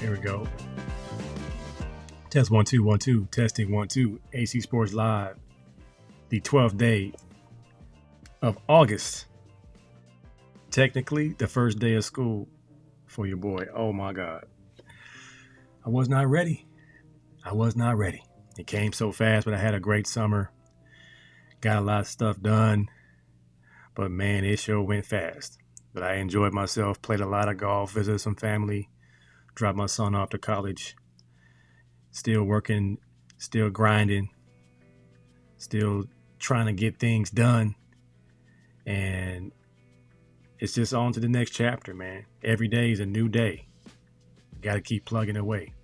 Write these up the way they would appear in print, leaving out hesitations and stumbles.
Here we go. Test 1 2 1 2. Testing 1 2. AC Sports Live. The 12th day of August. Technically, the first day of school for your boy. Oh my God. I was not ready. It came so fast, but I had a great summer. Got a lot of stuff done. But man, it sure went fast. But I enjoyed myself, played a lot of golf, visited some family, dropped my son off to college. Still working, still grinding, still trying to get things done. And it's just on to the next chapter, man. Every day is a new day. Got to keep plugging away.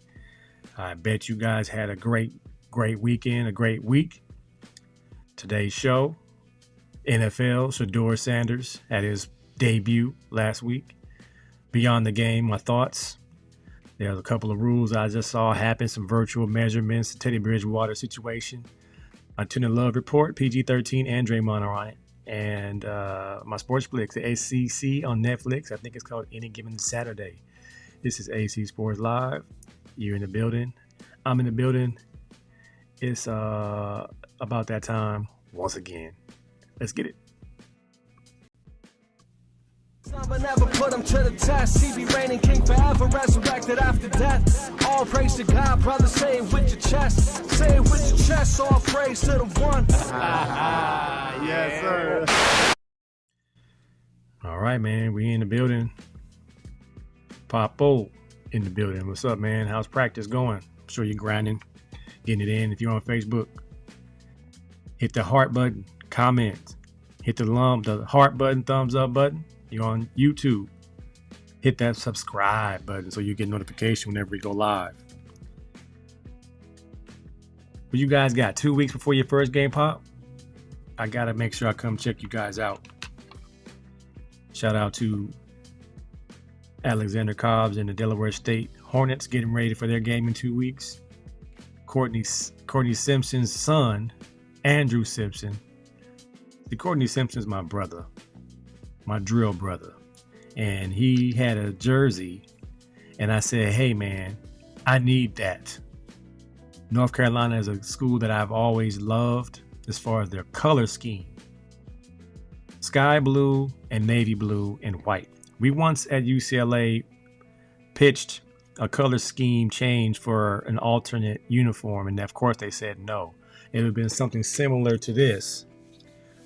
I bet you guys had a great weekend, a great week. Today's show, NFL, Shedeur Sanders had his debut last week. Beyond the game, my thoughts. There's a couple of rules I just saw happen, some virtual measurements, the Teddy Bridgewater situation. My Tuna Love report, PG-13 and Draymond are on it. And my sports Flix, the ACC on Netflix. I think it's called Any Given Saturday. This is AC Sports Live. You're in the building. I'm in the building. It's about that time once again. Let's get it. Never put him to the test. He be reigning king forever, resurrected after death. All praise to God, brother. Say it with your chest. Say it with your chest. All praise to the one. Yes, sir. All right, man. We in the building. Popo in the building. What's up, man? How's practice going? I'm sure you're grinding, getting it in. If you're on Facebook, hit the heart button, comment, hit the heart button, thumbs up button. You're on YouTube, hit that subscribe button so you get notification whenever we go live. But you guys got 2 weeks before your first game pop. I gotta make sure I come check you guys out. Shout out to Alexander Cobbs and the Delaware State Hornets getting ready for their game in 2 weeks. Courtney Simpson's son, Andrew Simpson. See, Courtney Simpson's my brother. My drill brother, and he had a jersey, and I said, hey man, I need that. North Carolina is a school that I've always loved as far as their color scheme. Sky blue and navy blue and white. We once at UCLA pitched a color scheme change for an alternate uniform, and of course they said no. It would have been something similar to this,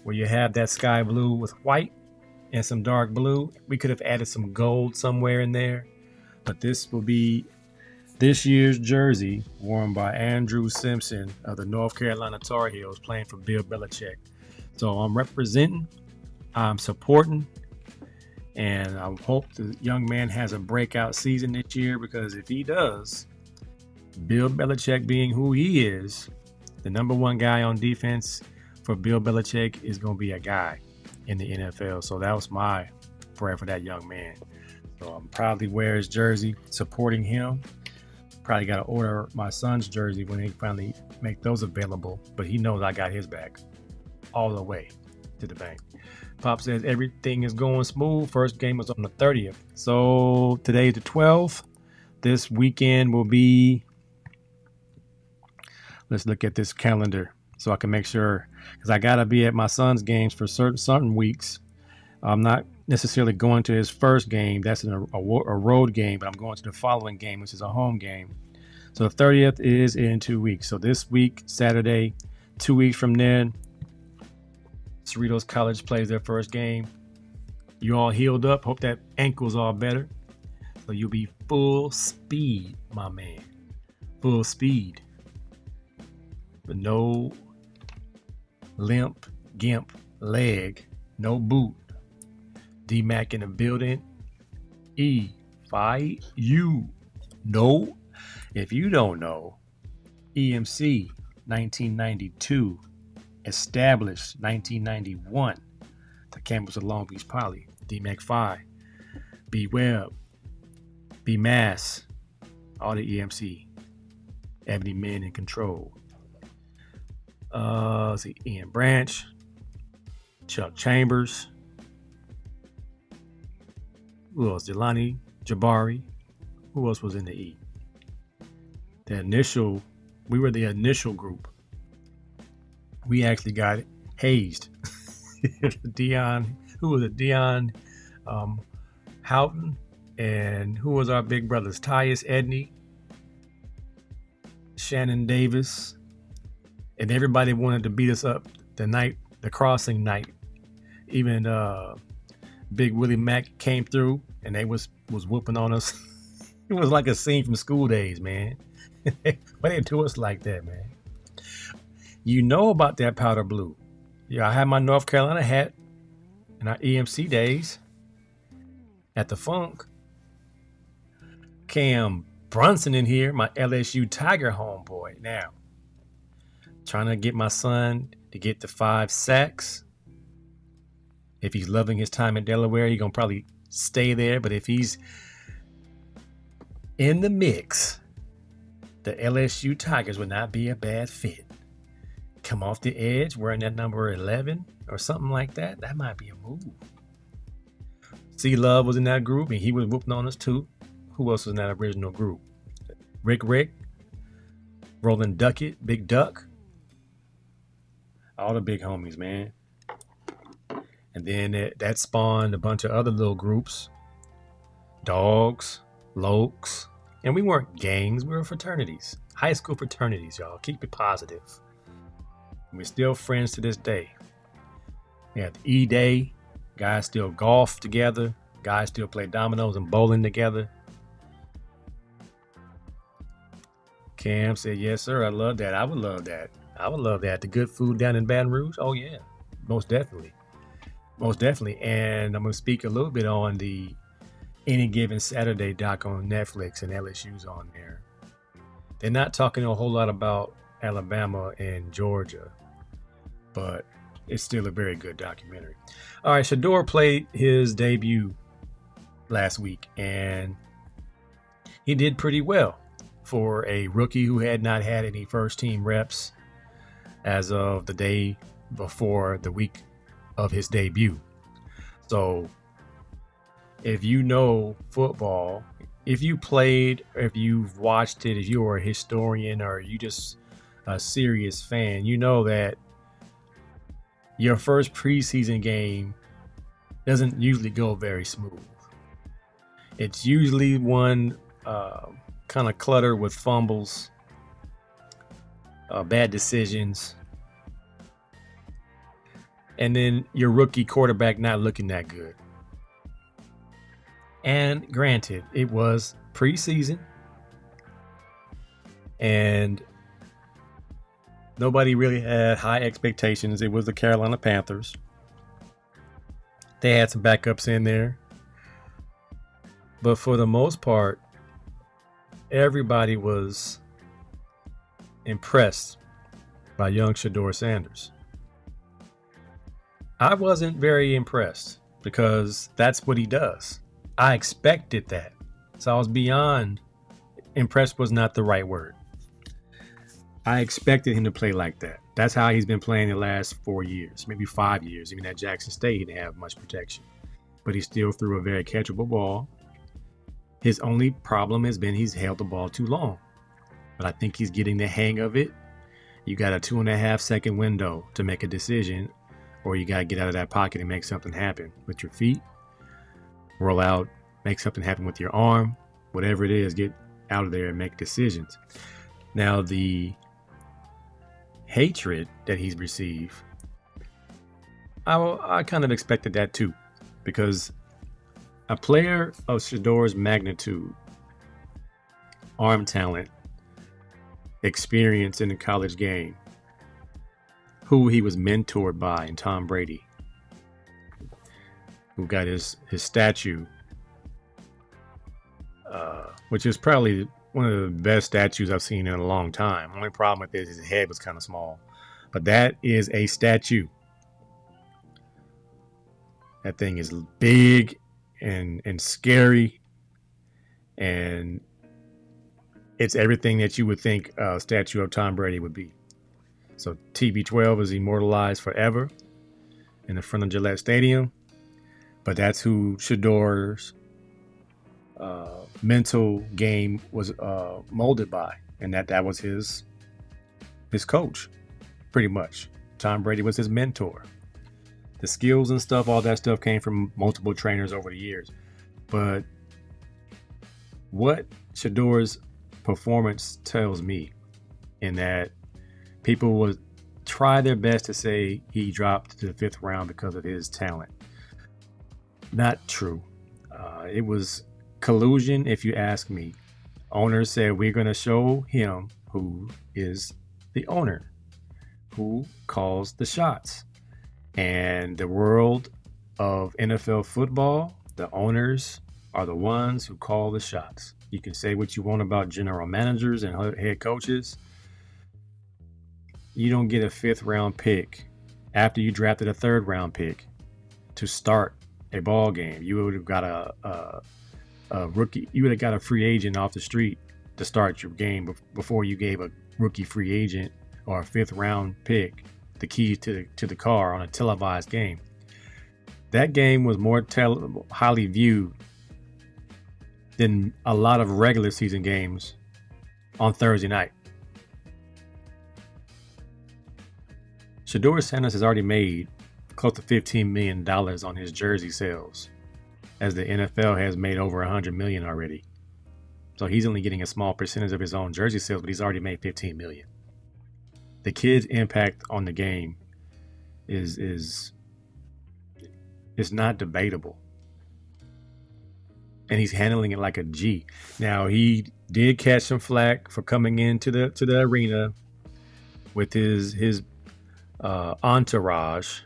where you have that sky blue with white and some dark blue. We could have added some gold somewhere in there, but this will be this year's jersey worn by Andrew Simpson of the North Carolina Tar Heels, playing for Bill Belichick. So I'm representing, I'm supporting, and I hope the young man has a breakout season this year, because if he does, Bill Belichick being who he is, the number one guy on defense for Bill Belichick is going to be a guy in the NFL. So that was my prayer for that young man. So I'm proudly wear his jersey, supporting him. Probably got to order my son's jersey when they finally make those available, but he knows I got his back all the way to the bank. Pop says everything is going smooth. First game was on the 30th. So today's the 12th. This weekend will be, let's look at this calendar so I can make sure, because I got to be at my son's games for certain weeks. I'm not necessarily going to his first game. That's a road game, but I'm going to the following game, which is a home game. So the 30th is in 2 weeks. So this week, Saturday, 2 weeks from then, Cerritos College plays their first game. You all healed up. Hope that ankle's all better. So you'll be full speed, my man. Full speed. But no limp, gimp, leg, no boot. D-Mac in the building. Fight you. No. If you don't know, EMC 1992, established 1991. The campus of Long Beach Poly. D-Mac Phi, B-Web, B-Mass, all the EMC. Ebony Men in Control. Let's see, Ian Branch, Chuck Chambers, who else? Jelani Jabari, Who else was in the E? We were the initial group. We actually got hazed. Dion, who was it? Dion Houghton, and who was our big brothers? Tyus Edney, Shannon Davis, and everybody wanted to beat us up the crossing night. Even Big Willie Mack came through, and they was whooping on us. It was like a scene from School Days, man. Why they do us like that, man? You know about that powder blue. Yeah, I had my North Carolina hat in our EMC days at the Funk. Cam Brunson in here, my LSU Tiger homeboy. Now, trying to get my son to get the 5 sacks. If he's loving his time in Delaware, he's going to probably stay there. But if he's in the mix, the LSU Tigers would not be a bad fit. Come off the edge wearing that number 11 or something like that. That might be a move. C Love was in that group and he was whooping on us too. Who else was in that original group? Rick, Roland Duckett, Big Duck. All the big homies, man. And then that spawned a bunch of other little groups. Dogs, Lokes. And we weren't gangs, we were fraternities. High school fraternities, y'all. Keep it positive. We're still friends to this day. We have the E-Day. Guys still golf together. Guys still play dominoes and bowling together. Cam said, yes, sir. I love that. I would love that. I would love that. The good food down in Baton Rouge? Oh, yeah. Most definitely. Most definitely. And I'm going to speak a little bit on the Any Given Saturday doc on Netflix, and LSU's on there. They're not talking a whole lot about Alabama and Georgia, but it's still a very good documentary. All right, Shedeur played his debut last week, and he did pretty well for a rookie who had not had any first-team reps as of the day before the week of his debut. So if you know football, if you played, if you've watched it, if you are a historian or you just a serious fan, you know that your first preseason game doesn't usually go very smooth. It's usually one kind of cluttered with fumbles, bad decisions, and then your rookie quarterback not looking that good. And granted, it was preseason, and nobody really had high expectations. It was the Carolina Panthers. They had some backups in there. But for the most part, everybody was impressed by young Shedeur Sanders. I wasn't very impressed because that's what he does. I expected that. So I was beyond impressed was not the right word. I expected him to play like that. That's how he's been playing the last 4 years, maybe 5 years. Even at Jackson State, he didn't have much protection. But he still threw a very catchable ball. His only problem has been he's held the ball too long. But I think he's getting the hang of it. You got a 2.5 second window to make a decision, or you got to get out of that pocket and make something happen with your feet. Roll out, make something happen with your arm. Whatever it is, get out of there and make decisions. Now, the hatred that he's received, I kind of expected that too, because a player of Shedeur's magnitude, arm talent, experience in the college game, who he was mentored by in Tom Brady, who got his statue, which is probably one of the best statues I've seen in a long time. Only problem with it is his head was kind of small. But that is a statue. That thing is big and scary. And it's everything that you would think a statue of Tom Brady would be. So TB12 is immortalized forever in the front of Gillette Stadium. But that's who Shedeur's mental game was molded by, and that was his coach, pretty much. Tom Brady was his mentor. The skills and stuff, all that stuff came from multiple trainers over the years. But what Shedeur's performance tells me, in that people would try their best to say he dropped to the 5th round because of his talent. Not true. It was collusion, if you ask me. Owners said, we're going to show him who is the owner, who calls the shots. And the world of NFL football, the owners are the ones who call the shots. You can say what you want about general managers and head coaches. You don't get a 5th round pick after you drafted a 3rd round pick to start a ball game. You would have got a rookie. You would have got a free agent off the street to start your game before you gave a rookie free agent or a 5th round pick the keys to the car on a televised game. That game was more highly viewed than a lot of regular season games on Thursday night. Shedeur Sanders has already made close to $15 million on his jersey sales, as the NFL has made over $100 million already. So he's only getting a small percentage of his own jersey sales, but he's already made $15 million. The kid's impact on the game is not debatable. And he's handling it like a G. Now, he did catch some flack for coming into the arena with his entourage,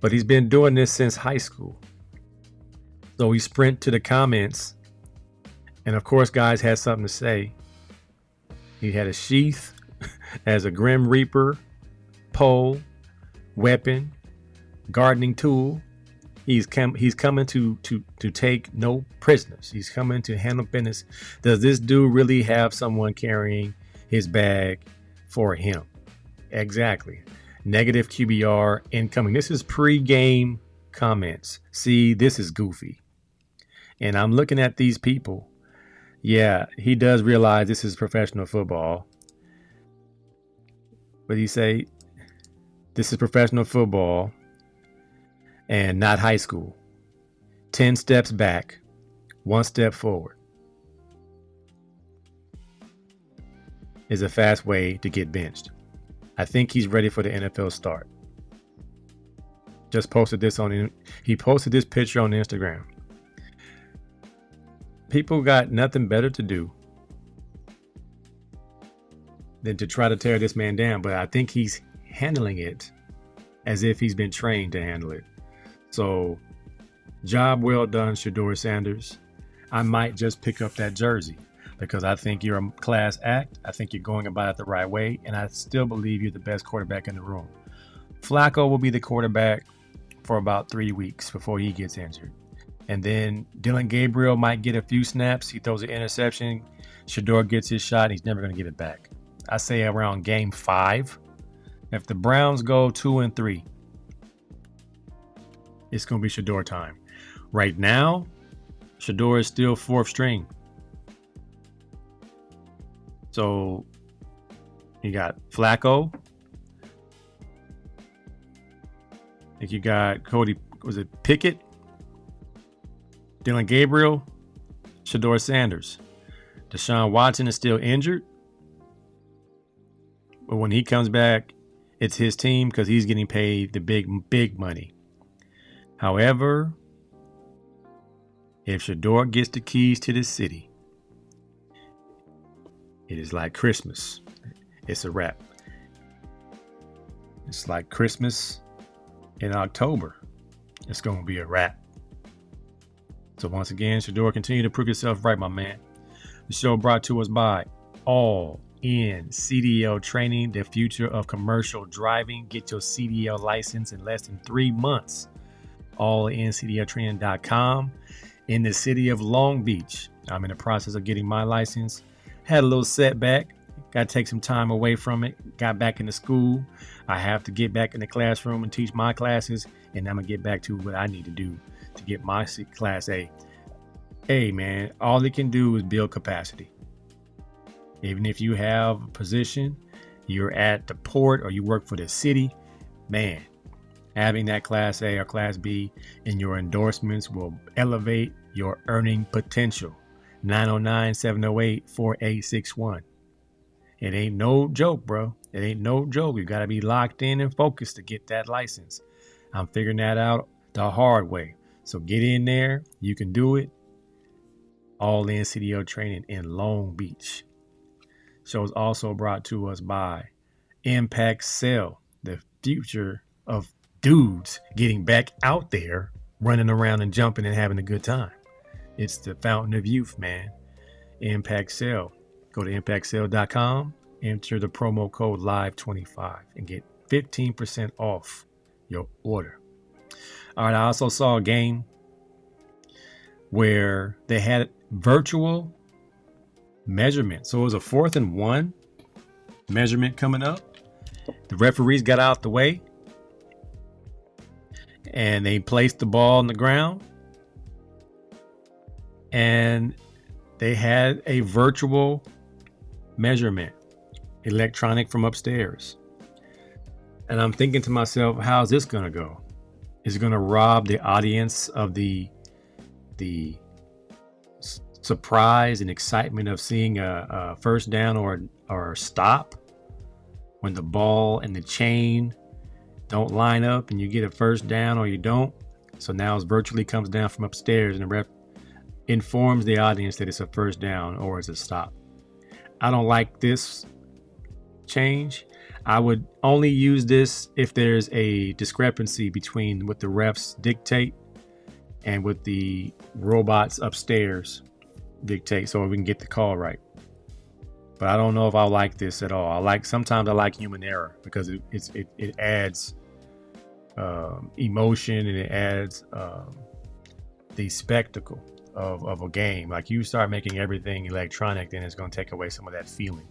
but he's been doing this since high school. So he sprint to the comments, and of course, guys had something to say. He had a sheath as a Grim Reaper, pole, weapon, gardening tool. He's coming to take no prisoners. He's coming to handle business. Does this dude really have someone carrying his bag for him? Exactly. Negative QBR incoming. This is pre-game comments. See, this is goofy. And I'm looking at these people. Yeah, he does realize this is professional football. But he say, this is professional football and not high school. 10 steps back, 1 step forward is a fast way to get benched. I think he's ready for the NFL start. Just posted this he posted this picture on Instagram. People got nothing better to do than to try to tear this man down, but I think he's handling it as if he's been trained to handle it. So, job well done, Shedeur Sanders. I might just pick up that jersey because I think you're a class act. I think you're going about it the right way, and I still believe you're the best quarterback in the room. Flacco will be the quarterback for about 3 weeks before he gets injured. And then Dillon Gabriel might get a few snaps. He throws an interception. Shedeur gets his shot, and he's never going to get it back. I say around game 5. If the Browns go 2-3, it's going to be Shedeur time. Right now, Shedeur is still 4th string. So you got Flacco. I think you got Pickett? Dillon Gabriel, Shedeur Sanders. Deshaun Watson is still injured. But when he comes back, it's his team because he's getting paid the big money. However, if Shedeur gets the keys to the city, it is like Christmas. It's a wrap. It's like Christmas in October. It's going to be a wrap. So once again, Shedeur, continue to prove yourself right, my man. The show brought to us by All In CDL Training, the future of commercial driving. Get your CDL license in less than 3 months. allincdltraining.com. In the city of Long Beach, I'm in the process of getting my license. Had a little setback. Got to take some time away from it. Got back into school. I have to get back in the classroom and teach my classes, and I'm going to get back to what I need to do to get my Class A. Hey, man, all it can do is build capacity. Even if you have a position, you're at the port or you work for the city, man, having that Class A or Class B in your endorsements will elevate your earning potential. 909-708-4861. It ain't no joke, bro. It ain't no joke. You got to be locked in and focused to get that license. I'm figuring that out the hard way. So get in there. You can do it. All in CDO training in Long Beach. Show is also brought to us by Impact Cell, the future of dudes getting back out there, running around and jumping and having a good time. It's the fountain of youth, man. Impact Cell. Go to impactcell.com, enter the promo code LIVE25 and get 15% off your order. All right, I also saw a game where they had virtual measurement. So it was a 4th and 1 measurement coming up. The referees got out the way and they placed the ball on the ground and they had a virtual measurement, electronic from upstairs. And I'm thinking to myself, how's this going to go? Is it going to rob the audience of the surprise and excitement of seeing a first down or a stop when the ball and the chain don't line up and you get a first down or you don't? So now it virtually comes down from upstairs and the ref informs the audience that it's a first down or it's a stop. I don't like this change. I would only use this if there's a discrepancy between what the refs dictate and what the robots upstairs dictate, so we can get the call right. But I don't know if I like this at all. Sometimes I like human error because it adds emotion and it adds the spectacle of a game. Like you start making everything electronic, then it's going to take away some of that feeling.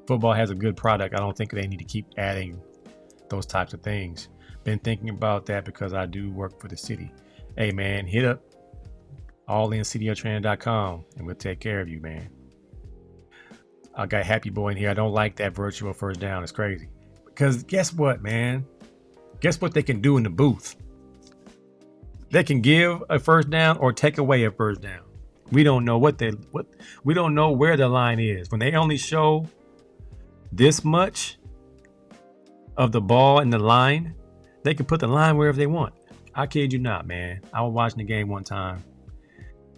Football has a good product. I don't think they need to keep adding those types of things. Been thinking about that because I do work for the city. Hey man, hit up allincdtraining.com and we'll take care of you, man. I got Happy Boy in here. I don't like that virtual first down. It's crazy. Because guess what, man? Guess what they can do in the booth? They can give a first down or take away a first down. We don't know we don't know where the line is. When they only show this much of the ball in the line, they can put the line wherever they want. I kid you not, man. I was watching the game one time,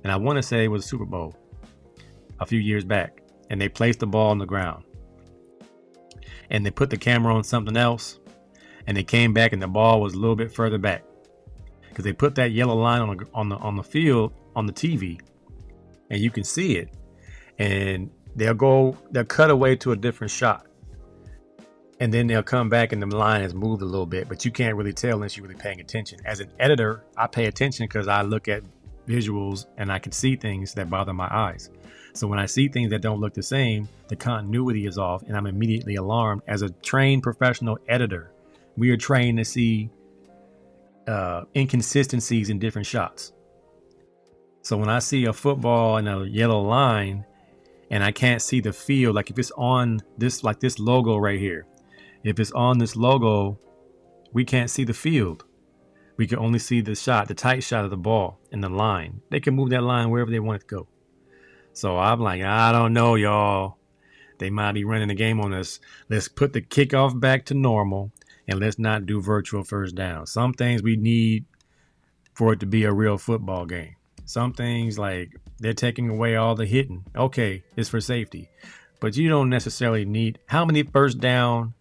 and I want to say it was a Super Bowl a few years back, and they placed the ball on the ground, and they put the camera on something else, and they came back, and the ball was a little bit further back because they put that yellow line on the field on the TV, and you can see it, and they'll cut away to a different shot. And then they'll come back and the line has moved a little bit, but you can't really tell unless you're really paying attention. As an editor, I pay attention because I look at visuals and I can see things that bother my eyes. So when I see things that don't look the same, the continuity is off and I'm immediately alarmed. As a trained professional editor, we are trained to see inconsistencies in different shots. So when I see a football and a yellow line and I can't see the field, like if it's on this, like this logo right here, if it's on this logo, we can't see the field. We can only see the shot, the tight shot of the ball and the line. They can move that line wherever they want it to go. So I'm like, I don't know, y'all. They might be running the game on us. Let's put the kickoff back to normal and let's not do virtual first down. Some things we need for it to be a real football game. Some things like they're taking away all the hitting. Okay, it's for safety. But you don't necessarily need, how many first down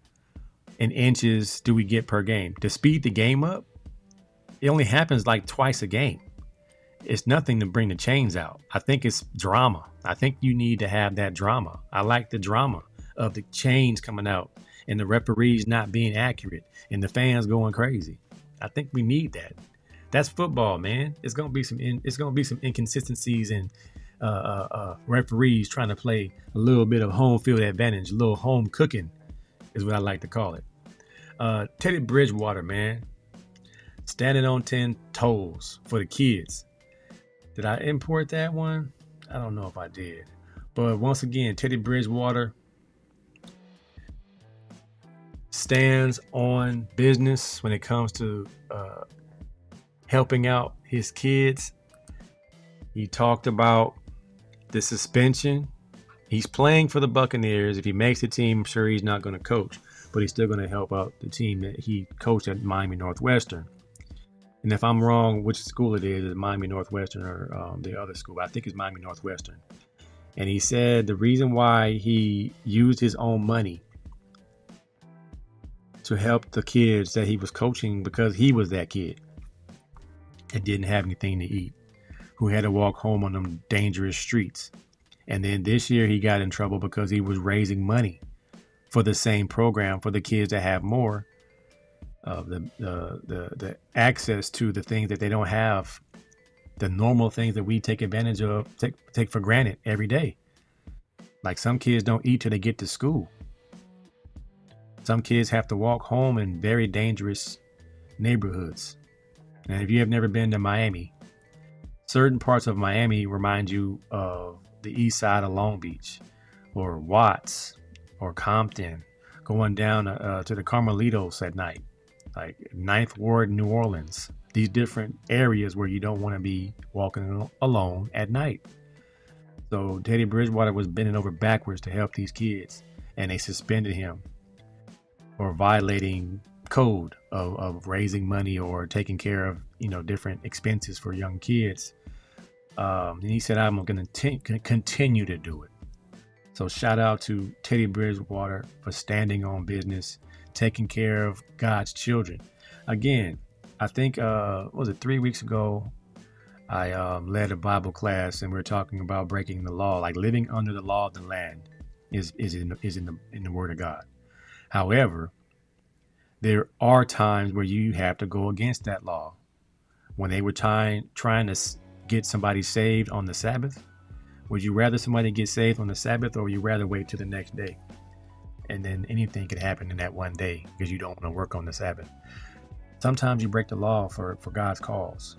in inches do we get per game? To speed the game up, it only happens like twice a game. It's nothing to bring the chains out. I think it's drama. I think you need to have that drama. I like the drama of the chains coming out and the referees not being accurate and the fans going crazy. I think we need that. That's football, man. It's gonna be some inconsistencies and referees trying to play a little bit of home field advantage, a little home cooking is what I like to call it. Teddy Bridgewater, man, standing on 10 toes for the kids. Did I import that one? I don't know if I did. But once again, Teddy Bridgewater stands on business when it comes to helping out his kids. He talked about the suspension. He's playing for the Buccaneers. If he makes the team, I'm sure he's not going to coach, but he's still going to help out the team that he coached at Miami Northwestern. And if I'm wrong, which school it is Miami Northwestern or the other school? I think it's Miami Northwestern. And he said the reason why he used his own money to help the kids that he was coaching because he was that kid that didn't have anything to eat, who had to walk home on them dangerous streets. And then this year he got in trouble because he was raising money for the same program for the kids that have more of the access to the things that they don't have, the normal things that we take advantage of, take for granted every day. Like some kids don't eat till they get to school. Some kids have to walk home in very dangerous neighborhoods. And if you have never been to Miami, certain parts of Miami remind you of the east side of Long Beach or Watts or Compton, going down to the Carmelitos at night, like Ninth Ward, New Orleans, these different areas where you don't want to be walking alone at night. So Teddy Bridgewater was bending over backwards to help these kids, and they suspended him for violating code of raising money or taking care of, different expenses for young kids. And he said, I'm going to continue to do it. So shout out to Teddy Bridgewater for standing on business, taking care of God's children. Again, I think, was it 3 weeks ago? I led a Bible class and we were talking about breaking the law, like living under the law of the land is in the Word of God. However, there are times where you have to go against that law. When they were trying to get somebody saved on the Sabbath, would you rather somebody get saved on the Sabbath, or would you rather wait till the next day? And then anything could happen in that one day because you don't want to work on the Sabbath. Sometimes you break the law for God's cause.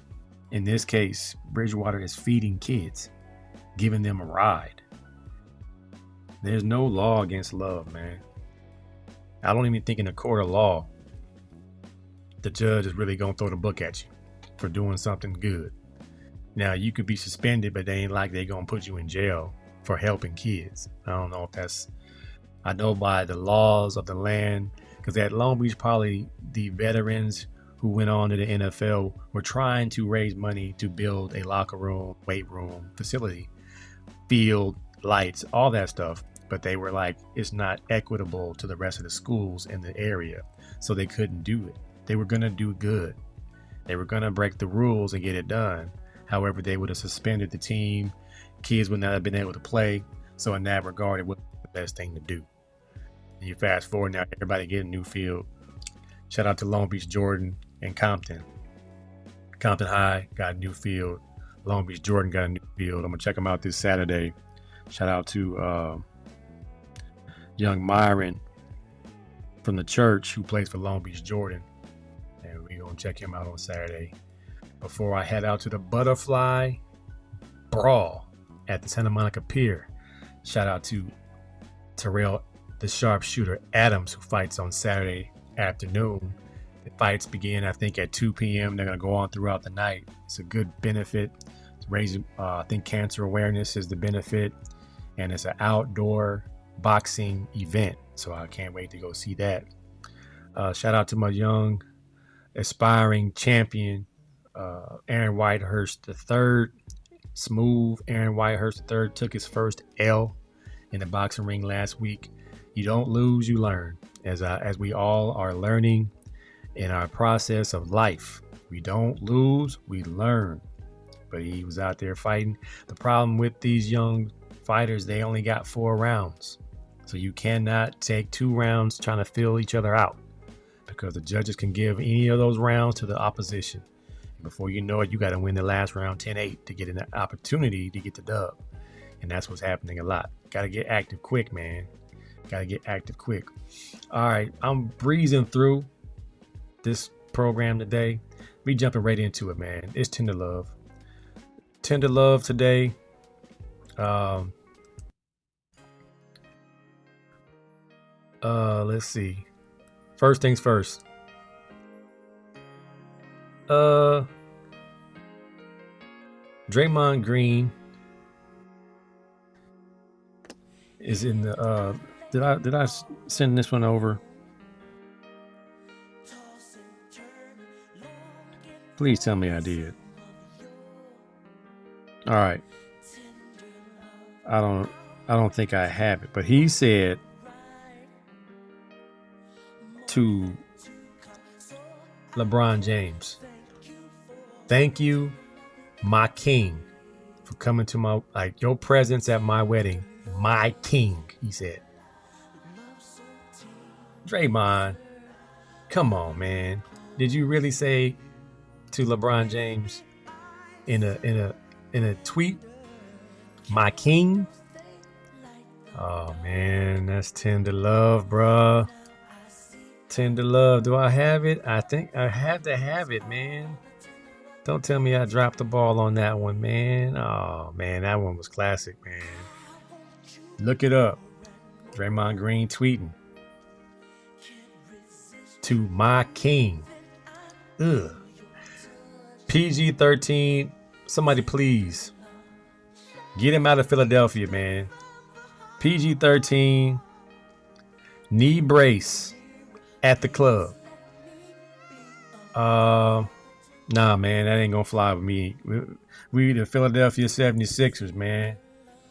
In this case, Bridgewater is feeding kids, giving them a ride. There's no law against love, man. I don't even think in a court of law, the judge is really going to throw the book at you for doing something good. Now, you could be suspended, but they ain't like they going to put you in jail for helping kids. I don't know if I know by the laws of the land, because at Long Beach, probably the veterans who went on to the NFL were trying to raise money to build a locker room, weight room, facility, field, lights, all that stuff. But they were like, it's not equitable to the rest of the schools in the area. So they couldn't do it. They were going to do good. They were going to break the rules and get it done. However, they would have suspended the team. Kids would not have been able to play. So in that regard, it wasn't the best thing to do. And you fast forward now, everybody getting a new field. Shout out to Long Beach, Jordan, and Compton. Compton High got a new field. Long Beach, Jordan got a new field. I'm going to check them out this Saturday. Shout out to young Myron from the church who plays for Long Beach, Jordan. And we're going to check him out on Saturday. Before I head out to the Butterfly Brawl at the Santa Monica Pier. Shout out to Terrell, the sharpshooter Adams, who fights on Saturday afternoon. The fights begin, I think, at 2 p.m. They're going to go on throughout the night. It's a good benefit. It's raising, I think cancer awareness is the benefit. And it's an outdoor boxing event. So I can't wait to go see that. Shout out to my young aspiring champion, Aaron Whitehurst III. Smooth Aaron Whitehurst III took his first L in the boxing ring last week. You don't lose, you learn. As we all are learning in our process of life. We don't lose, we learn. But he was out there fighting. The problem with these young fighters, they only got 4 rounds. So you cannot take 2 rounds trying to fill each other out, because the judges can give any of those rounds to the opposition. Before you know it, you got to win the last round 10-8 to get an opportunity to get the dub. And that's what's happening a lot. Got to get active quick, man. Got to get active quick. All right, I'm breezing through this program today. We jumping right into it, man. It's Tender Love. tender love today. Let's see. First things first. Draymond Green is in the did I send this one over? Please tell me I did. All right. I don't think I have it, but he said to LeBron James, "Thank you, my king, for coming to my, like, your presence at my wedding, my king," he said. Draymond, come on, man. Did you really say to LeBron James in a tweet, "My king"? Oh man, that's tender love, bruh. Tender love. Do I have it? I think I have to have it, man. Don't tell me I dropped the ball on that one, man. Oh man, that one was classic, man. Look it up. Draymond Green tweeting to my king. Ugh. PG-13. Somebody please get him out of Philadelphia, man. PG-13. Knee brace at the club. Nah, man, that ain't gonna fly with me. We the Philadelphia 76ers, man.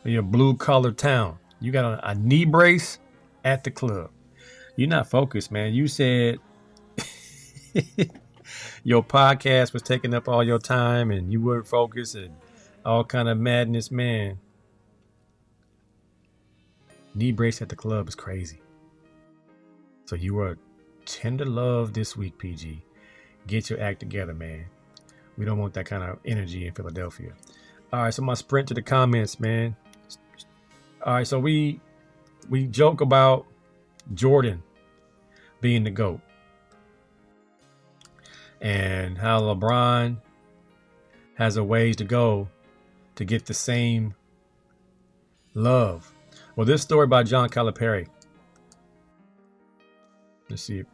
We a blue-collar town. You got a knee brace at the club. You're not focused, man. You said your podcast was taking up all your time and you weren't focused and all kind of madness, man. Knee brace at the club is crazy. So you were tender love this week, PG. Get your act together, man. We don't want that kind of energy in Philadelphia. All right, so my sprint to the comments, man. All right, so we joke about Jordan being the GOAT and how LeBron has a ways to go to get the same love. Well, this story by John Calipari. Let's see if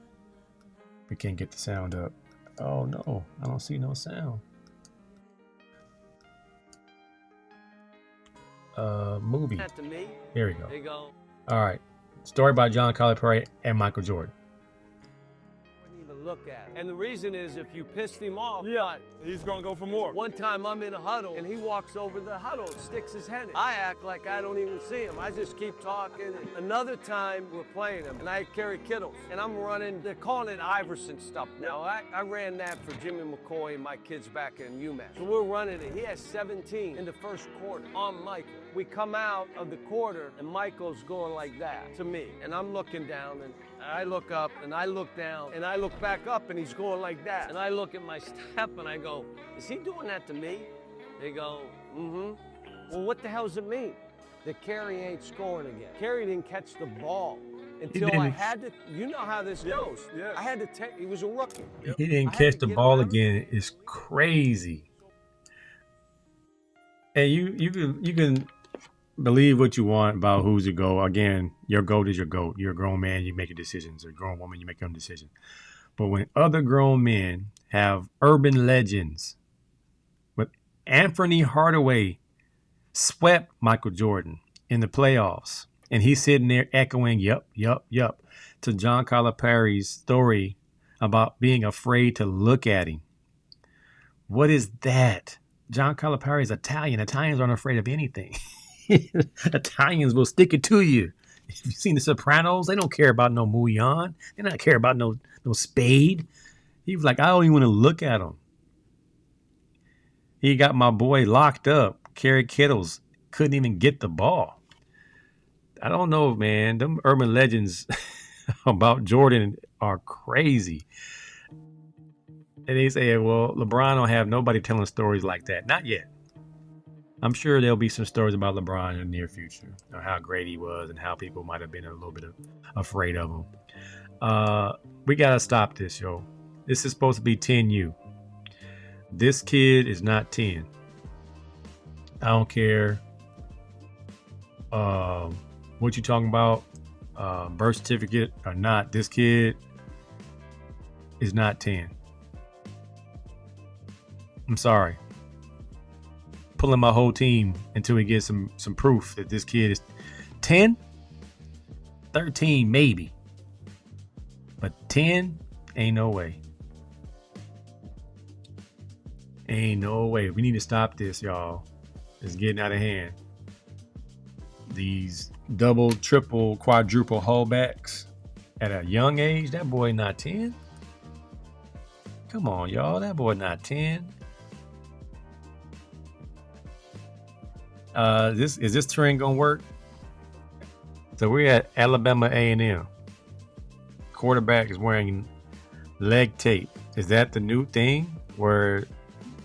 we can't get the sound up. Oh no, I don't see no sound. Movie. Here we go. There you go. All right. Story by John Calipari and Michael Jordan. Even look at it. And the reason is if you pissed him off, Yeah, he's gonna go for more. one time I'm in a huddle and he walks over the huddle and sticks his head in. I act like I don't even see him. I just keep talking. Another time we're playing him and I carry Kittles and I'm running, they're calling it Iverson stuff. Now I ran that for Jimmy McCoy and my kids back in UMass. So we're running it. He has 17 in the first quarter on Michael. We come out of the quarter and Michael's going like that to me. And I'm looking down and I look up and I look down and I look back up and he's going like that. And I look at my step and I go, is he doing that to me? They go, mm-hmm. Well, what the hell does it mean? That Kerry ain't scoring again. Kerry didn't catch the ball until I had to, you know how this goes. Yeah. I had to take, he was a rookie. He didn't catch the ball again. It's crazy. And you can believe what you want about who's your GOAT. Again, your GOAT is your GOAT. You're a grown man, you make your decisions. Or a grown woman, you make your own decisions. But when other grown men have urban legends, with Anthony Hardaway swept Michael Jordan in the playoffs, and he's sitting there echoing, yup, to John Calipari's story about being afraid to look at him. What is that? John Calipari is Italian. Italians aren't afraid of anything. Italians will stick it to you. If you've seen The Sopranos, they don't care about no Muyan. They don't care about no spade. He was like, I don't even want to look at him. He got my boy locked up. Kerry Kittles couldn't even get the ball. I don't know, man. Them urban legends about Jordan are crazy. And they say, well, LeBron don't have nobody telling stories like that. Not yet. I'm sure there'll be some stories about LeBron in the near future, or how great he was and how people might have been a little bit afraid of him. We got to stop this, yo. This is supposed to be 10U. This kid is not 10. I don't care what you talking about, birth certificate or not. This kid is not 10. I'm sorry. Pulling my whole team until we get some proof that this kid is 10, 13 maybe, but 10 ain't no way. Ain't no way. We need to stop this, y'all. It's getting out of hand. These double, triple, quadruple holdbacks at a young age. That boy not 10. Come on, y'all. That boy not 10. Is this trend gonna work? So we're at Alabama A&M. Quarterback is wearing leg tape. Is that the new thing where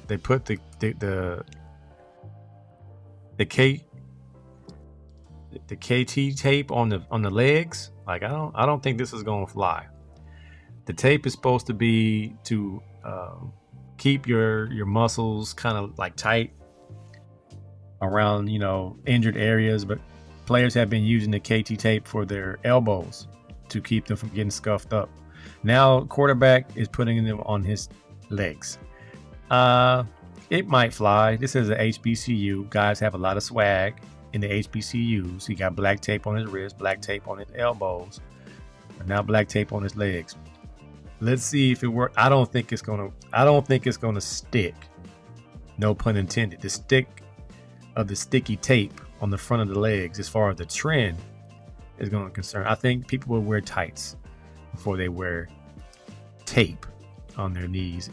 they put the KT tape on the legs? Like I don't think this is gonna fly. The tape is supposed to be to keep your muscles kind of like tight around, injured areas, but players have been using the KT tape for their elbows to keep them from getting scuffed up. Now quarterback is putting them on his legs. It might fly. This is a HBCU. Guys have a lot of swag in the HBCUs. He got black tape on his wrist, black tape on his elbows, and now black tape on his legs. Let's see if it works. I don't think it's gonna stick. No pun intended. The stick of the sticky tape on the front of the legs, as far as the trend is going to concern, I think people will wear tights before they wear tape on their knees.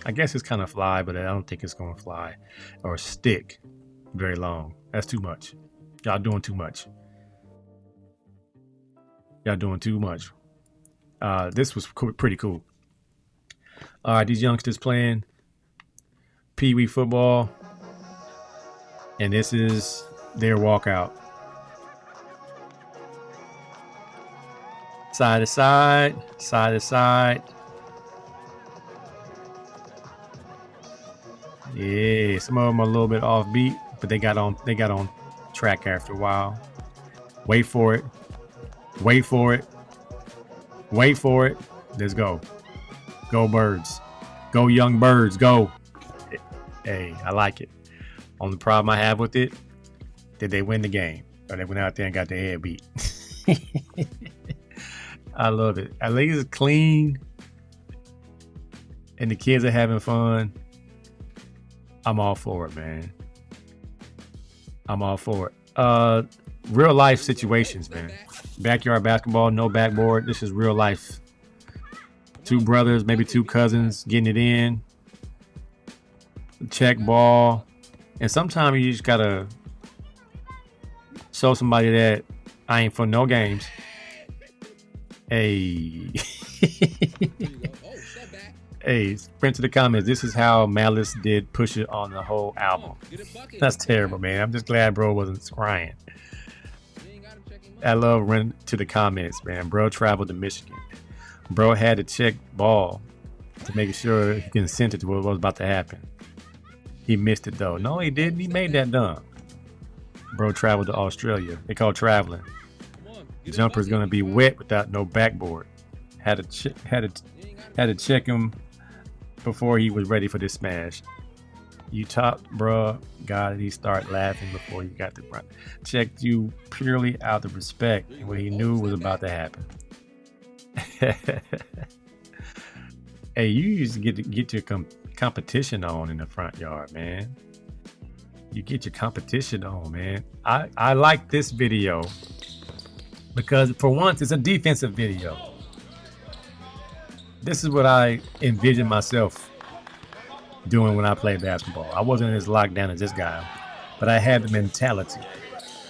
I guess it's kind of fly, but I don't think it's going to fly or stick very long. That's too much. Y'all doing too much. This was pretty cool. All right, these youngsters playing Pee Wee football. And this is their walkout. Side to side, side to side. Yeah, some of them are a little bit off beat, but they got on track after a while. Wait for it. Wait for it. Wait for it. Let's go. Go Birds. Go Young Birds. Go. Hey, I like it. Only problem I have with it, did they win the game? Or they went out there and got their head beat? I love it. At least it's clean. And the kids are having fun. I'm all for it, man. I'm all for it. Real life situations, man. Backyard basketball, no backboard. This is real life. Two brothers, maybe two cousins getting it in. Check ball. And sometimes you just gotta show somebody that I ain't for no games. Hey. Hey, sprint to the comments. This is how Malice did Push It on the whole album. That's terrible, man. I'm just glad bro wasn't crying. I love running to the comments, man. Bro traveled to Michigan. Bro had to check ball to make sure he consented to what was about to happen. He missed it though. No, he didn't. He made that dunk. Bro traveled to Australia. They call traveling. The jumper's gonna be wet without no backboard. Had to check him before he was ready for this smash. You topped, bro. God, he start laughing before you got the front. Checked you purely out of respect and what he knew was about to happen. Hey, you used to get your competition on in the front yard, man. You get your competition on, man. I like this video because for once it's a defensive video. This is what I envision myself doing when I play basketball. I wasn't as locked down as this guy, but I had the mentality.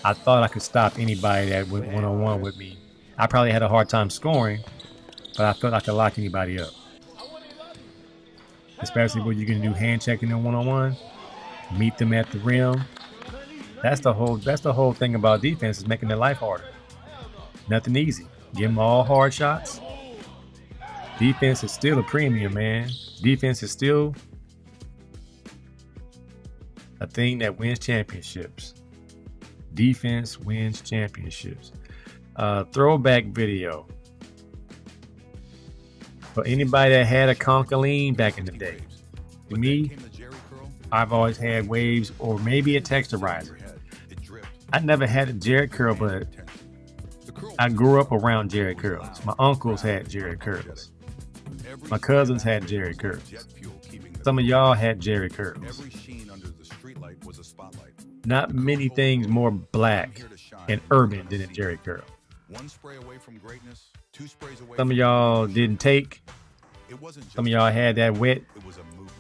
I thought I could stop anybody that went one-on-one with me. I probably had a hard time scoring, but I felt I could lock anybody up. Especially when you can do hand checking in one-on-one, meet them at the rim. That's the whole thing about defense, is making their life harder. Nothing easy. Give them all hard shots. Defense is still a premium, man. Defense is still A thing that wins championships. Defense wins championships. Throwback video. For anybody that had a Conkaline back in the day. To me, I've always had waves or maybe a texturizer. I never had a Jerry curl, but I grew up around Jerry curls. My uncles had Jerry curls. My cousins had Jerry curls. Some of y'all had Jerry curls. Not many things more black and urban than a Jerry curl. Some of y'all didn't take. Some of y'all had that wet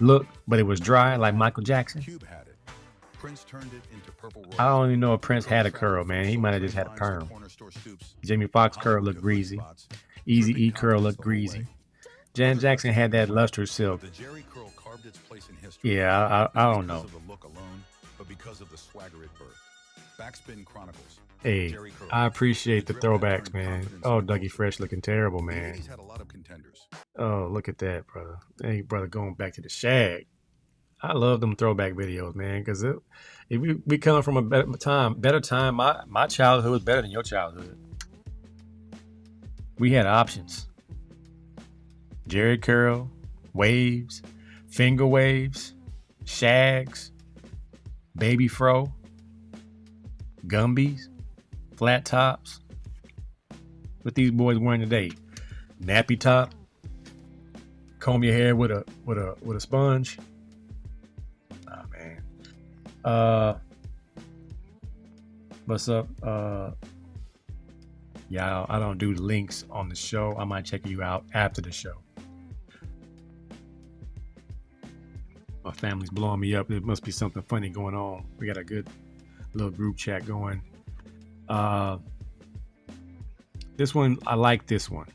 look, but it was dry like Michael Jackson. I don't even know if Prince had a curl, man. He might have just had a perm. Jamie Foxx curl looked greasy. Eazy-E curl looked greasy. Janet Jackson had that luster silk. Yeah, I don't know. Hey, I appreciate the throwbacks, man. Oh, Dougie Fresh looking terrible, man. Oh, look at that, brother. Hey, brother, going back to the shag. I love them throwback videos, man, because if we come from a better time. My childhood was better than your childhood. We had options. Jerry curl, waves, finger waves, shags, baby fro, Gumbies, flat tops. What these boys wearing today? Nappy top. Comb your hair with a sponge. Ah, man. What's up? Yeah, I don't do links on the show. I might check you out after the show. My family's blowing me up. There must be something funny going on. We got a good little group chat going. This one, I like this one.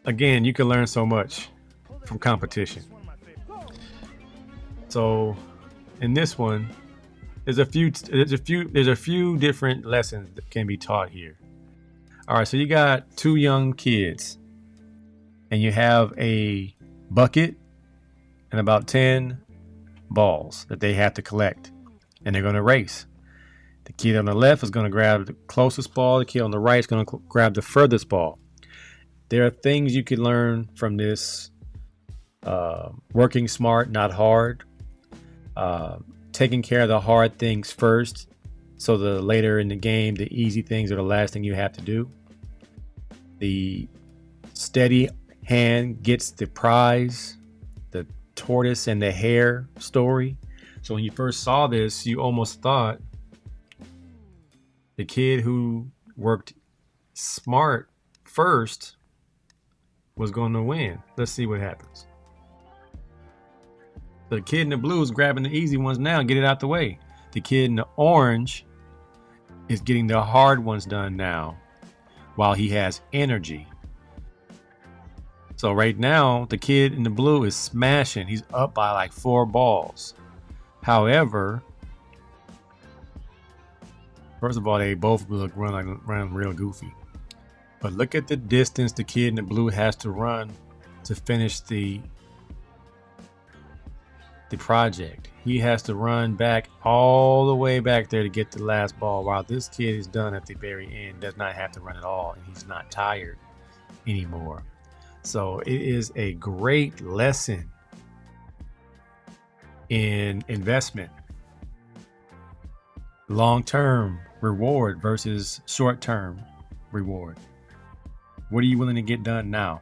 Again, you can learn so much from competition. So, in this one, there's a few different lessons that can be taught here. All right, so you got two young kids, and you have a bucket and about 10 balls that they have to collect, and they're going to race. The kid on the left is going to grab the closest ball. The kid on the right is going to grab the furthest ball. There are things you can learn from this. Working smart, not hard. Taking care of the hard things first, so the later in the game, the easy things are the last thing you have to do. The steady hand gets the prize, the tortoise and the hare story. So when you first saw this, you almost thought the kid who worked smart first was going to win. Let's see what happens. The kid in the blue is grabbing the easy ones now and get it out the way. The kid in the orange is getting the hard ones done now while he has energy. So right now, the kid in the blue is smashing. He's up by like 4 balls. However, first of all, they both look run real goofy. But look at the distance the kid in the blue has to run to finish the project. He has to run back all the way back there to get the last ball, while this kid is done at the very end, does not have to run at all, and he's not tired anymore. So it is a great lesson in investment. Long-term reward versus short-term reward. What are you willing to get done now?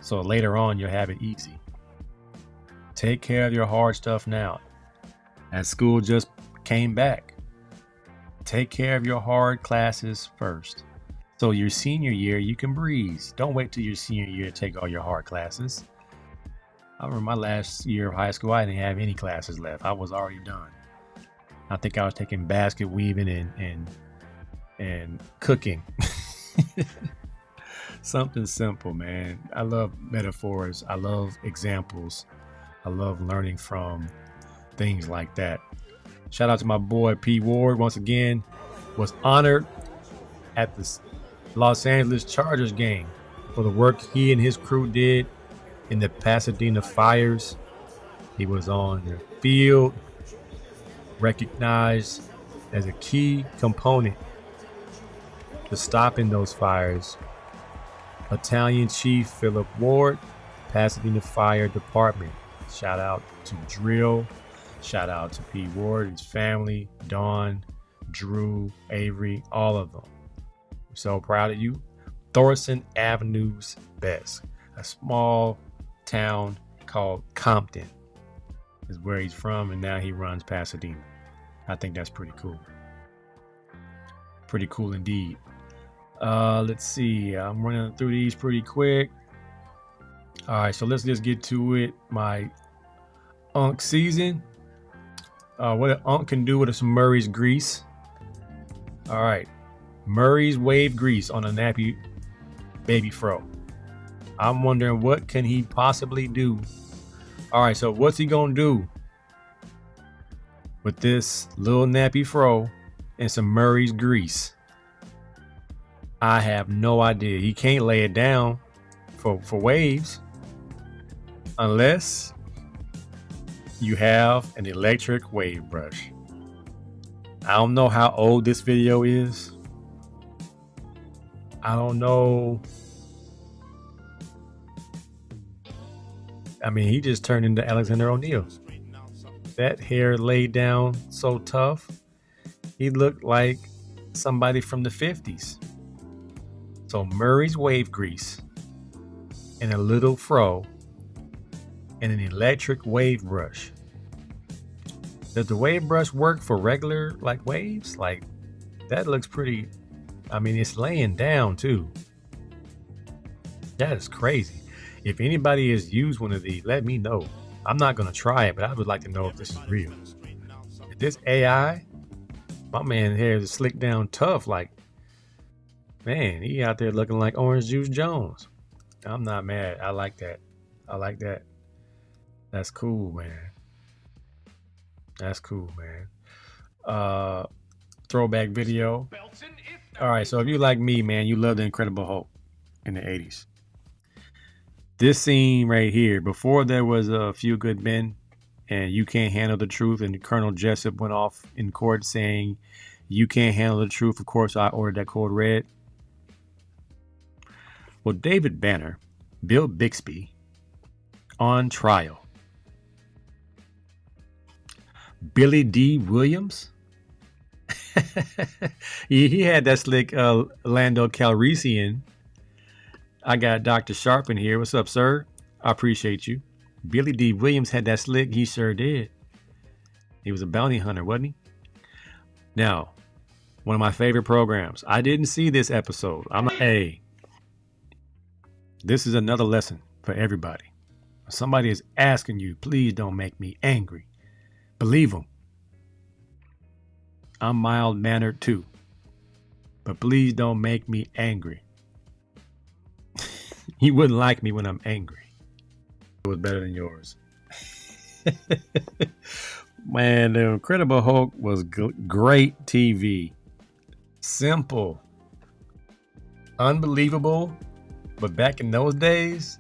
So later on, you'll have it easy. Take care of your hard stuff now. As school just came back, take care of your hard classes first. So your senior year, you can breeze. Don't wait till your senior year to take all your hard classes. I remember my last year of high school, I didn't have any classes left. I was already done. I think I was taking basket weaving and cooking. Something simple, man. I love metaphors. I love examples. I love learning from things like that. Shout out to my boy P. Ward. Once again, was honored at the Los Angeles Chargers game for the work he and his crew did in the Pasadena fires. He was on the field, recognized as a key component to stopping those fires. Battalion Chief Philip Ward, Pasadena Fire Department. Shout out to Drill. Shout out to P. Ward, his family, Dawn, Drew, Avery, all of them. I'm so proud of you. Thorson Avenue's best. A small town called Compton is where he's from, and now he runs Pasadena. I think that's pretty cool. Pretty cool indeed. Let's see. I'm running through these pretty quick. All right, so let's just get to it. My Unk season. What an Unk can do with some Murray's grease. All right. Murray's wave grease on a nappy baby fro. I'm wondering what can he possibly do. All right, so what's he gonna do with this little nappy fro and some Murray's grease? I have no idea. He can't lay it down for waves unless you have an electric wave brush. I don't know how old this video is. I don't know. I mean, he just turned into Alexander O'Neal. That hair laid down so tough. He looked like somebody from the 50s. So Murray's wave grease and a little fro and an electric wave brush. Does the wave brush work for regular like waves? Like that looks pretty. I mean, it's laying down too. That is crazy. If anybody has used one of these, let me know. I'm not gonna try it, but I would like to know if this is real. If this AI, my man hair is slicked down tough. Like, man, he out there looking like Orange Juice Jones. I'm not mad. I like that. I like that. That's cool, man. That's cool, man. Throwback video. All right, so if you like me, man, you love the Incredible Hulk in the 80s. This scene right here, before there was a Few Good Men and You Can't Handle the Truth, and Colonel Jessup went off in court saying, you can't handle the truth. Of course, I ordered that code red. Well, David Banner, Bill Bixby, on trial. Billy D. Williams. he had that slick Lando Calrissian. I got Dr. Sharp in here. What's up, sir? I appreciate you. Billy D. Williams had that slick. He sure did. He was a bounty hunter, wasn't he? Now, one of my favorite programs. I didn't see this episode. I'm like, hey, this is another lesson for everybody. If somebody is asking you, please don't make me angry. Believe them. I'm mild-mannered too. But please don't make me angry. You wouldn't like me when I'm angry. It was better than yours. Man, The Incredible Hulk was great TV. Simple. Unbelievable. But back in those days,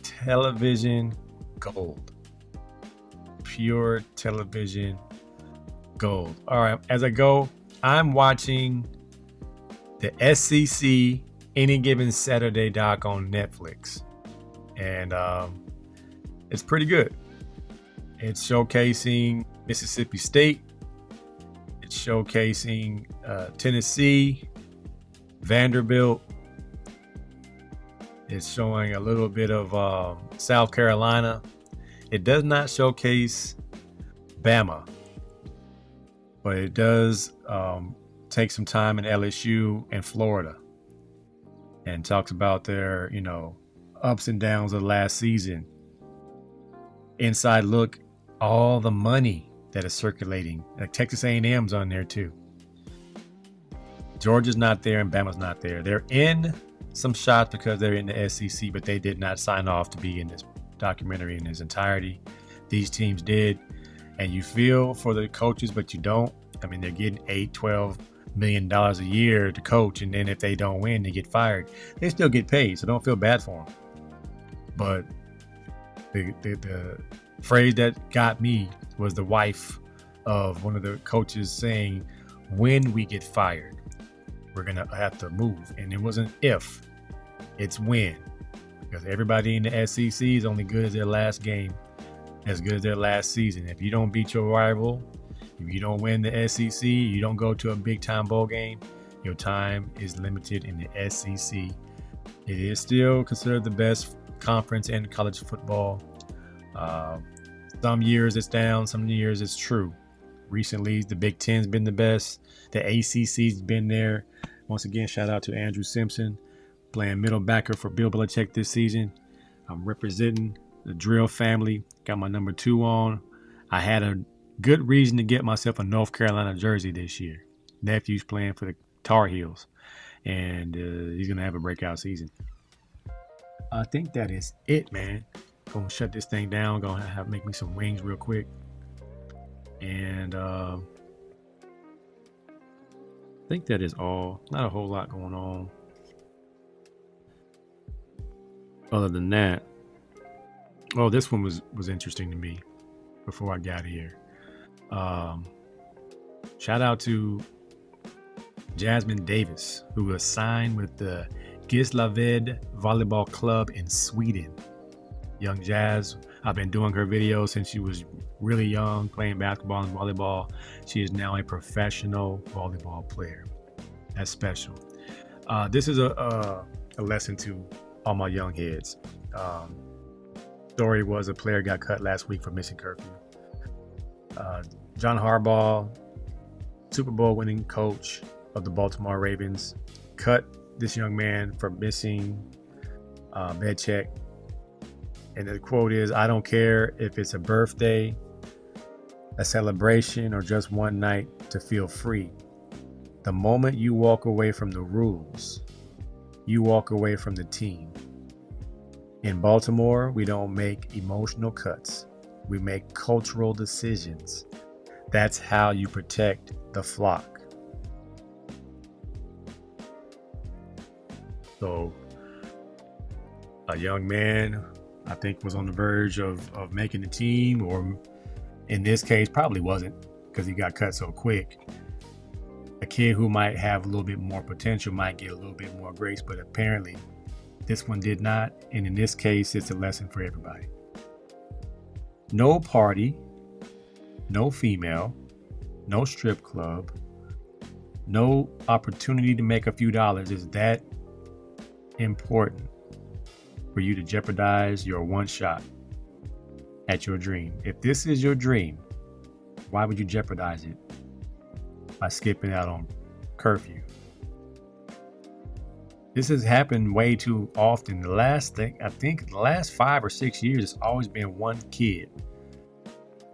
television gold. Pure television gold. All right, as I go, I'm watching the SEC Any Given Saturday doc on Netflix. And it's pretty good. It's showcasing Mississippi State. It's showcasing Tennessee, Vanderbilt. It's showing a little bit of South Carolina. It does not showcase Bama, but it does take some time in LSU and Florida, and talks about their, ups and downs of last season. Inside look, all the money that is circulating. Like Texas A&M's on there too. Georgia's not there and Bama's not there. They're in some shots because they're in the SEC, but they did not sign off to be in this documentary in its entirety. These teams did, and you feel for the coaches, but you don't. I mean, they're getting $8-12 million a year to coach, and then if they don't win, they get fired. They still get paid, so don't feel bad for them. But The phrase that got me was the wife of one of the coaches saying, when we get fired, we're going to have to move. And it wasn't if, it's when. Because everybody in the SEC is only good as their last game, as good as their last season. If you don't beat your rival, if you don't win the SEC, you don't go to a big time bowl game, your time is limited in the SEC. It is still considered the best conference in college football. Some years it's down, some years it's true. Recently, the Big Ten's been the best. The ACC's been there. Once again, shout out to Andrew Simpson, playing middle backer for Bill Belichick this season. I'm representing the Drill family. Got my number 2 on. I had a good reason to get myself a North Carolina jersey this year. Nephew's playing for the Tar Heels, and he's going to have a breakout season. I think that is it, man. Gonna shut this thing down. Gonna have make me some wings real quick. And I think that is all. Not a whole lot going on. Other than that, oh, this one was interesting to me before I got here. Shout out to Jasmine Davis, who was signed with the Gislaved Volleyball Club in Sweden. Young Jazz, I've been doing her videos since she was really young, playing basketball and volleyball. She is now a professional volleyball player. That's special. This is a lesson to all my young heads. Story was a player got cut last week for missing curfew. John Harbaugh, Super Bowl winning coach of the Baltimore Ravens, cut this young man for missing bed check. And the quote is, "I don't care if it's a birthday, a celebration, or just one night to feel free. The moment you walk away from the rules, you walk away from the team. In Baltimore, we don't make emotional cuts. We make cultural decisions. That's how you protect the flock." So, a young man, I think, was on the verge of making the team, or in this case, probably wasn't because he got cut so quick. A kid who might have a little bit more potential might get a little bit more grace, but apparently this one did not. And in this case, it's a lesson for everybody. No party, no female, no strip club, no opportunity to make a few dollars is that important for you to jeopardize your one shot at your dream. If this is your dream, why would you jeopardize it by skipping out on curfew? This has happened way too often. The last 5 or 6 years, it's always been one kid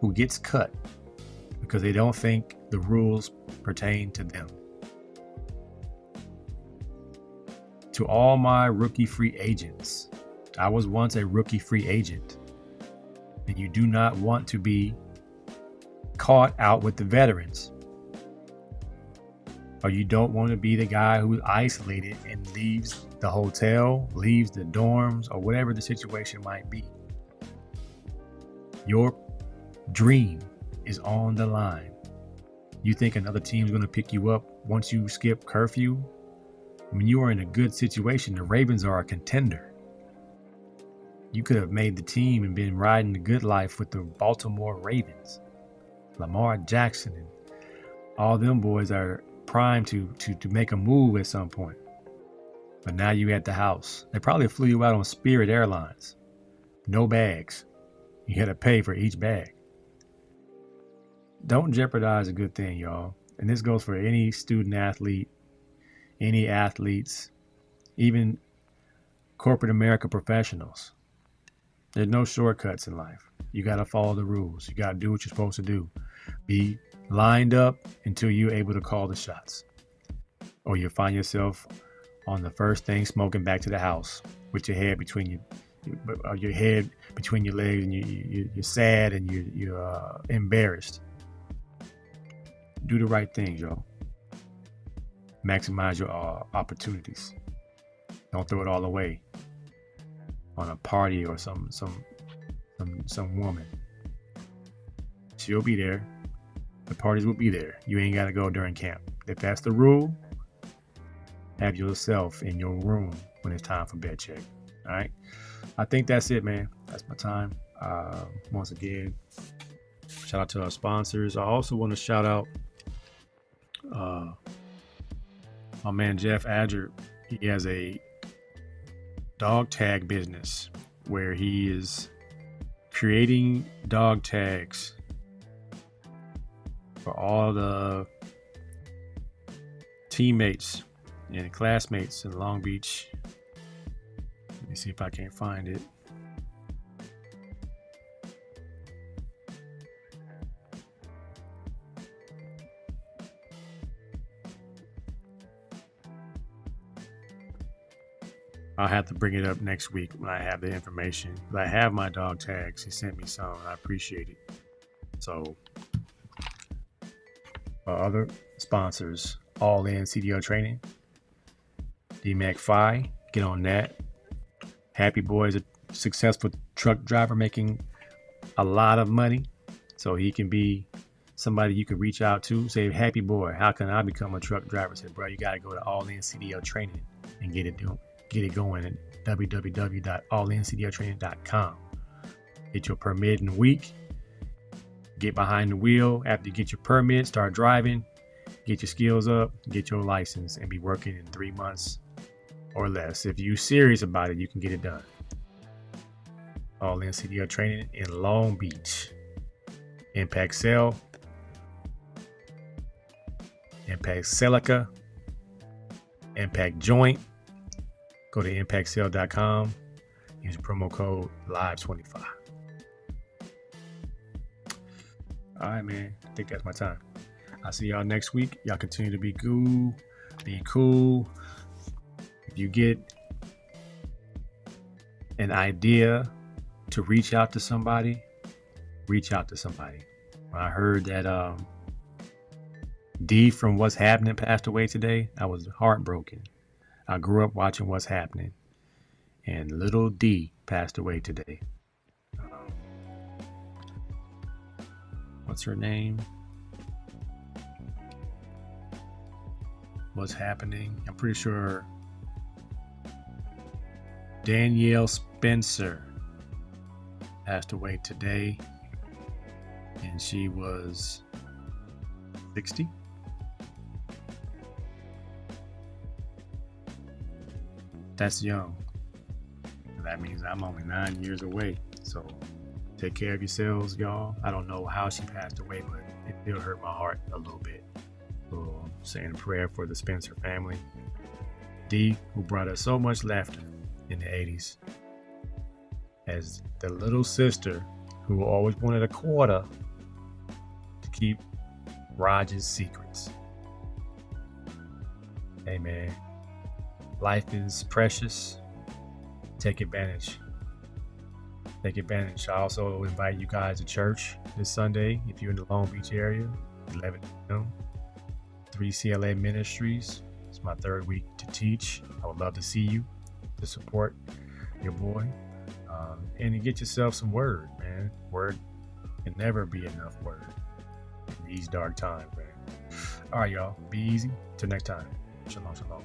who gets cut because they don't think the rules pertain to them. To all my rookie free agents, I was once a rookie free agent, and you do not want to be caught out with the veterans, or you don't want to be the guy who's isolated and leaves the hotel, leaves the dorms, or whatever the situation might be. Your dream is on the line. You think another team's going to pick you up once you skip curfew? I mean, you are in a good situation. The Ravens are a contender. You could have made the team and been riding the good life with the Baltimore Ravens. Lamar Jackson and all them boys are primed to make a move at some point. But now you at the house. They probably flew you out on Spirit Airlines. No bags. You had to pay for each bag. Don't jeopardize a good thing, y'all. And this goes for any student athlete, any athletes, even corporate America professionals. There's no shortcuts in life. You got to follow the rules. You got to do what you're supposed to do. Be lined up until you're able to call the shots. Or you'll find yourself on the first thing smoking back to the house with your head between your head between your legs, and you're sad and you're embarrassed. Do the right things, y'all. Maximize your opportunities. Don't throw it all away on a party or some some woman. She'll be there. The parties will be there. You ain't got to go during camp. If that's the rule, have yourself in your room when it's time for bed check. All right. I think that's it, man. That's my time. Once again, shout out to our sponsors. I also want to shout out my man Jeff Adger. He has a dog tag business where he is creating dog tags for all the teammates and classmates in Long Beach. Let me see if I can't find it. I'll have to bring it up next week when I have the information. But I have my dog tags. He sent me some. I appreciate it. So, other sponsors, All In CDO Training, D-Mac Phi, get on that. Happy Boy is a successful truck driver making a lot of money. So he can be somebody you can reach out to. Say, Happy Boy, how can I become a truck driver? Say, bro, you got to go to All In CDO Training and get it going at www.allincdotraining.com. Get your permit in a week. Get behind the wheel. After you get your permit, start driving. Get your skills up. Get your license and be working in 3 months or less. If you're serious about it, you can get it done. All In CDO Training in Long Beach. Impact Cell. Impact Celica. Impact Joint. Go to impactcell.com. Use the promo code LIVE25. All right, man. I think that's my time. I'll see y'all next week. Y'all continue to be cool. If you get an idea to reach out to somebody, reach out to somebody. When I heard that D from What's Happening passed away today, I was heartbroken. I grew up watching What's Happening, and little D passed away today. What's her name? What's Happening? I'm pretty sure Danielle Spencer passed away today, and she was 60. That's young. That means I'm only 9 years away. So take care of yourselves, y'all. I don't know how she passed away, but it still hurt my heart a little bit. So saying a prayer for the Spencer family. D, who brought us so much laughter in the 80s. As the little sister who always wanted a quarter to keep Roger's secrets. Hey, man. Life is precious. Take advantage. Take advantage. I also invite you guys to church this Sunday if you're in the Long Beach area, 11 a.m. 3 CLA Ministries. It's my third week to teach. I would love to see you, to support your boy, and to get yourself some word, man. Word can never be enough word in these dark times, man. All right, y'all. Be easy. Till next time. Shalom, shalom.